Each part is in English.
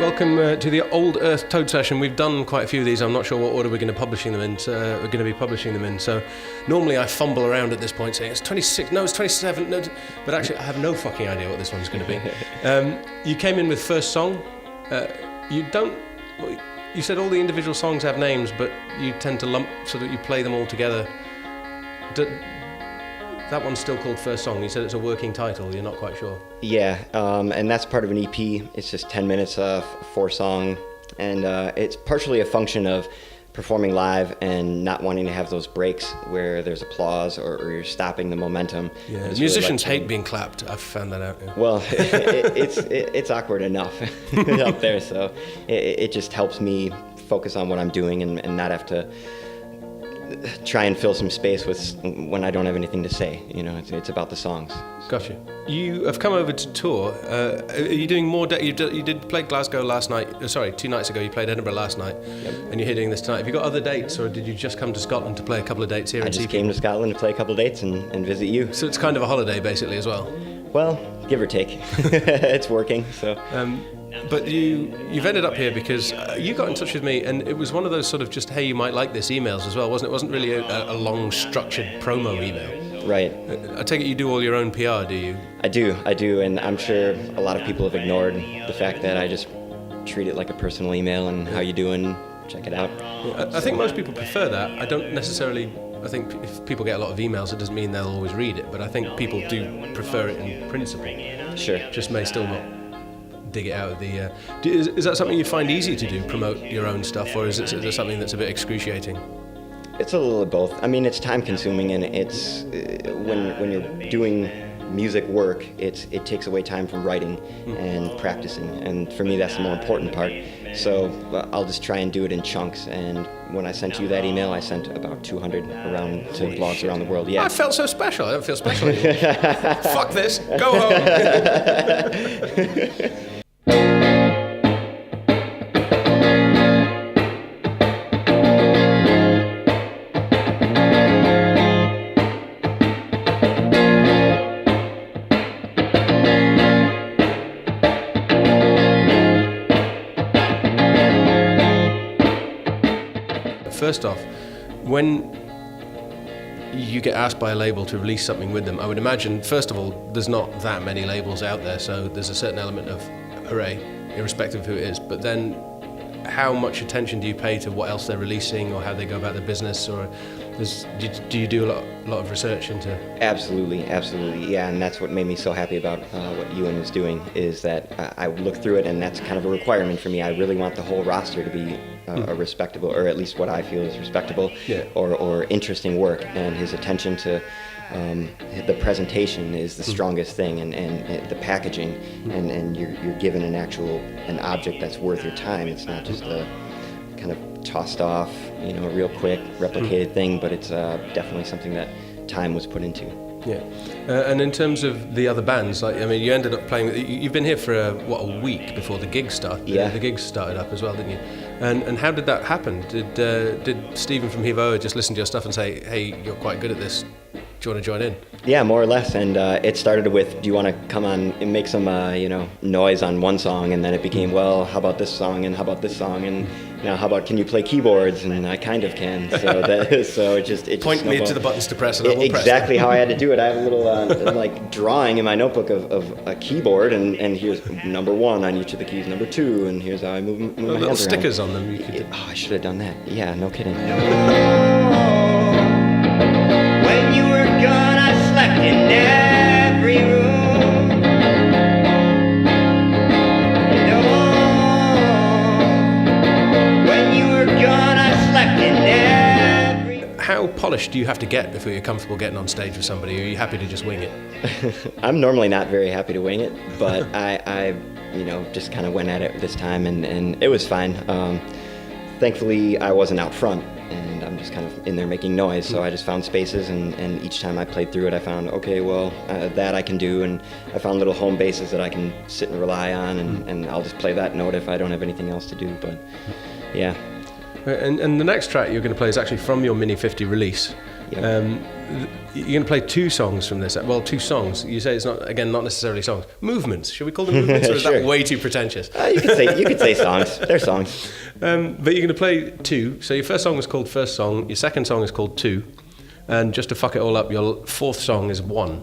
welcome to the Old Earth Toad session. We've done quite a few of these. I'm not sure what order we're going to be publishing them in. So normally I fumble around at this point saying it's 26, no, it's 27, no, but actually I have no fucking idea what this one's going to be. You came in with first song. You said all the individual songs have names, but you tend to lump so that you play them all together. That one's still called First Song. You said it's a working title. You're not quite sure. Yeah, and that's part of an EP. It's just 10 minutes of 4-song, and it's partially a function of performing live and not wanting to have those breaks where there's applause or you're stopping the momentum. Yeah, musicians hate being clapped. I've found that out. Yeah. Well, it's awkward enough up there, so it just helps me focus on what I'm doing and not have to try and fill some space when I don't have anything to say. You know, it's about the songs. Gotcha. You have come over to tour. Are you doing more? You did play Glasgow last night. 2 nights ago. You played Edinburgh last night, yep. And you're here doing this tonight. Have you got other dates, or did you just come to Scotland to play a couple of dates here? I just came to Scotland to play a couple of dates and visit you. So it's kind of a holiday, basically, as well. Well, give or take. It's working. So. But you've ended up here because you got in touch with me, and it was one of those sort of just, hey, you might like this emails as well, wasn't it? It wasn't really a long, structured promo email. Right. I take it you do all your own PR, do you? I do, and I'm sure a lot of people have ignored the fact that I just treat it like a personal email and how you doing, check it out. I think most people prefer that. I think if people get a lot of emails, it doesn't mean they'll always read it, but I think people do prefer it in principle. Sure. Just may still not dig it out of the... Is that something you find easy to do, promote your own stuff, or is it something that's a bit excruciating? It's a little of both. I mean, it's time consuming, and it's when you're doing music work, it takes away time from writing and practicing, and for me that's the more important part. So I'll just try and do it in chunks, and when I sent you that email, I sent about 200 around to blogs around the world. Yeah. I felt so special. I don't feel special anymore. Fuck this. Go home. First off, when you get asked by a label to release something with them, I would imagine, first of all, there's not that many labels out there, so there's a certain element of hooray, irrespective of who it is. But then, how much attention do you pay to what else they're releasing or how they go about their business? Or do you do a lot of research into? Absolutely, yeah, and that's what made me so happy about what Ewan was doing, is that I look through it, and that's kind of a requirement for me. I really want the whole roster to be a respectable, or at least what I feel is respectable, yeah. or interesting work, and his attention to the presentation is the strongest thing, and the packaging, and you're given an object that's worth your time. It's not just a kind of tossed off, a real quick replicated thing, but it's definitely something that time was put into. Yeah, and in terms of the other bands, you ended up playing. You've been here for a week before the gigs started. Yeah, the gigs started up as well, didn't you? And how did that happen? Did Stephen from Hevo just listen to your stuff and say, "Hey, you're quite good at this. Do you want to join in?" Yeah, more or less. And it started with, "Do you want to come on and make some noise on one song?" And then it became, "Well, how about this song? And how about this song? And how about, can you play keyboards?" And I kind of can. So it just point me to the buttons to press, and I will press exactly how I had to do it. I have a little drawing in my notebook of a keyboard, and here's number 1 on each of the keys, number 2, and here's how I move my hands around. Little stickers on them. I should have done that. Yeah, no kidding. When you were gone, I slept in every room. When you were gone, I slept in every. How polished do you have to get before you're comfortable getting on stage with somebody? Or are you happy to just wing it? I'm normally not very happy to wing it, but I just kind of went at it this time, and it was fine. Thankfully, I wasn't out front, and I'm just kind of in there making noise, so I just found spaces, and each time I played through it, I found, okay, well, that I can do, and I found little home bases that I can sit and rely on, and I'll just play that note if I don't have anything else to do, but yeah. And the next track you're going to play is actually from your Mini50 release. Yep. you're going to play two songs from this. Well, two songs. You say it's not necessarily songs. Movements. Should we call them movements, or is Sure. that way too pretentious? You could say songs. They're songs. But you're going to play two. So your first song is called First Song. Your second song is called Two. And just to fuck it all up, your fourth song is One.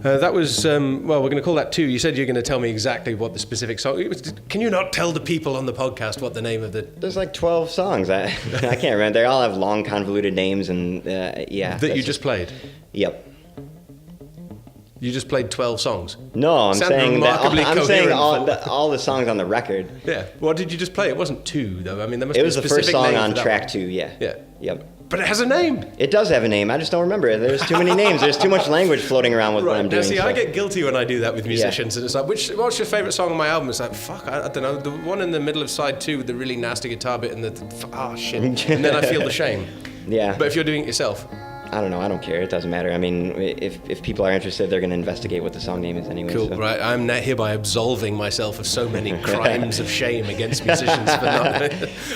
That was, well, we're going to call that Two. You said you're going to tell me exactly what the specific song... Can you not tell the people on the podcast what the name of the... There's like 12 songs. I can't remember. They all have long, convoluted names, and yeah. That you just played? Yep. You just played 12 songs? No, I'm saying that. all the songs on the record. Yeah. What did you just play? It wasn't Two, though. I mean, there must It be was a the specific first song name on for that track one. 2, yeah. Yeah. Yep. But it has a name. It does have a name. I just don't remember it. There's too many names. There's too much language floating around with what I'm doing. Now, see, so. I get guilty when I do that with musicians, and it's like, what's your favourite song on my album? It's like, fuck, I don't know, the one in the middle of side 2 with the really nasty guitar bit and shit. And then I feel the shame. Yeah. But if you're doing it yourself... I don't know. I don't care. It doesn't matter. I mean, if people are interested, they're going to investigate what the song name is anyway. Cool, so. right. I'm now hereby absolving myself of so many crimes of shame against musicians for not...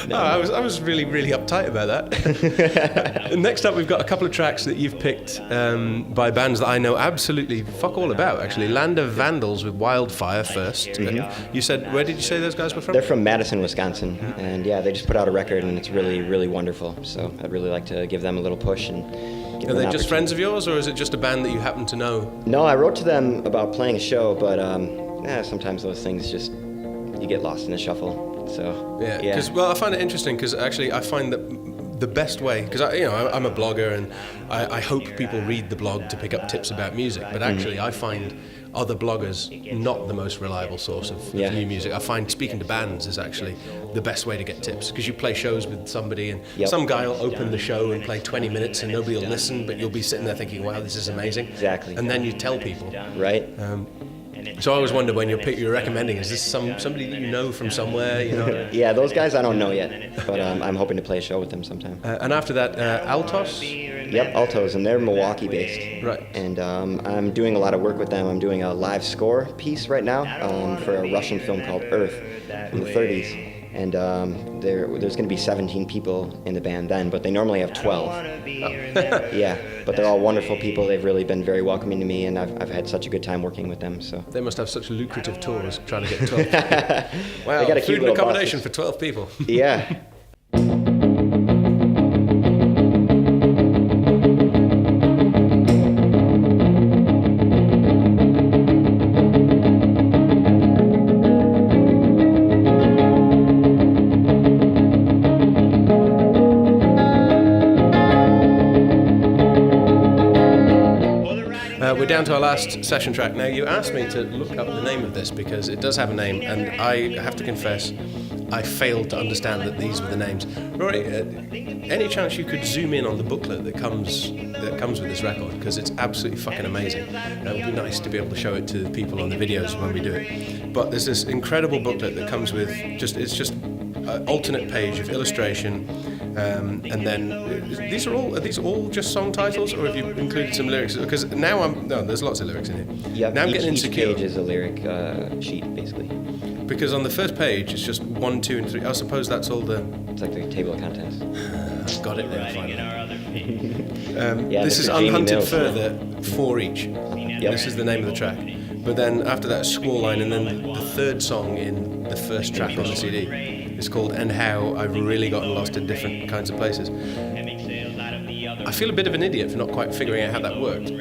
No, I was really, really uptight about that. Next up, we've got a couple of tracks that you've picked by bands that I know absolutely fuck all about, actually. Land of Vandals with Wildfire first. Mm-hmm. You said, where did you say those guys were from? They're from Madison, Wisconsin. And yeah, they just put out a record, and it's really, really wonderful. So I'd really like to give them a little push and... Are they just friends of yours, or is it just a band that you happen to know? No, I wrote to them about playing a show, but sometimes those things just, you get lost in the shuffle. So yeah, because well, I find it interesting because actually I find that the best way, because I'm a blogger and I hope people read the blog to pick up tips about music, but actually I find other bloggers not the most reliable source of new music. I find speaking to bands is actually the best way to get tips, because you play shows with somebody and some guy will open the show and play 20 minutes and nobody will listen, but you'll be sitting there thinking, wow, this is amazing. Exactly. And then you tell people. Right. So I always wonder when you're recommending, is this somebody that you know from somewhere? You know? Yeah, those guys I don't know yet, but I'm hoping to play a show with them sometime. And after that, Altos? Yep, Altos, and they're Milwaukee-based. Right. And I'm doing a lot of work with them. I'm doing a live score piece right now for a Russian film called Earth from the 30s. And there's going to be 17 people in the band then, but they normally have 12. Yeah, but they're all wonderful people. They've really been very welcoming to me, and I've had such a good time working with them. So they must have such lucrative tours trying to get 12 people. Wow, they got a food cute and accommodation buses. for 12 people. Yeah. We're down to our last session track. Now, you asked me to look up the name of this because it does have a name, and I have to confess, I failed to understand that these were the names. Rory, any chance you could zoom in on the booklet that comes with this record, because it's absolutely fucking amazing. It would be nice to be able to show it to the people on the videos when we do it. But there's this incredible booklet that comes with it's just an alternate page of illustration. And then are these all just song titles, or have you included some lyrics? Because now there's lots of lyrics in here. Yep, now I'm getting insecure. Each page is a lyric sheet, basically. Because on the first page it's just 1, 2, and 3. I suppose that's all the. It's like the table of contents. I've got it there finally. Yeah, this is Jamie Unhunted Mills. Further 4 each. Yep. This is the name of the track. But then after that, Squall Line, and then the third song in the first track on the CD is called And How I've Really Gotten Lost in Different Kinds of Places. I feel a bit of an idiot for not quite figuring out how that worked.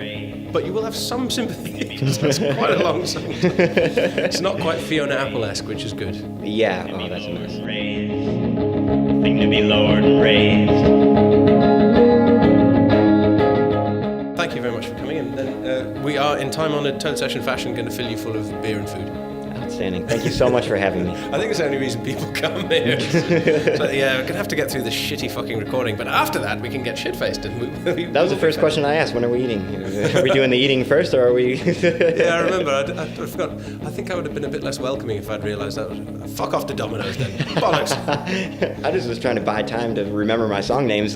But you will have some sympathy, because that's quite a long song. It's not quite Fiona Apple-esque, which is good. Yeah, oh, that's a mess. Thing to be lowered and raised. Thank you very much for coming in. Then we are, in time-honoured Toad Session fashion, going to fill you full of beer and food. Outstanding. Thank you so much for having me. I think it's the only reason people come here. So, yeah, we're going to have to get through this shitty fucking recording, but after that we can get shit-faced. And That was the first question I asked. When are we eating? Are we doing the eating first, or are we... Yeah, I remember. I forgot. I think I would have been a bit less welcoming if I'd realised that. Fuck off to Domino's then. Bollocks. I just was trying to buy time to remember my song names.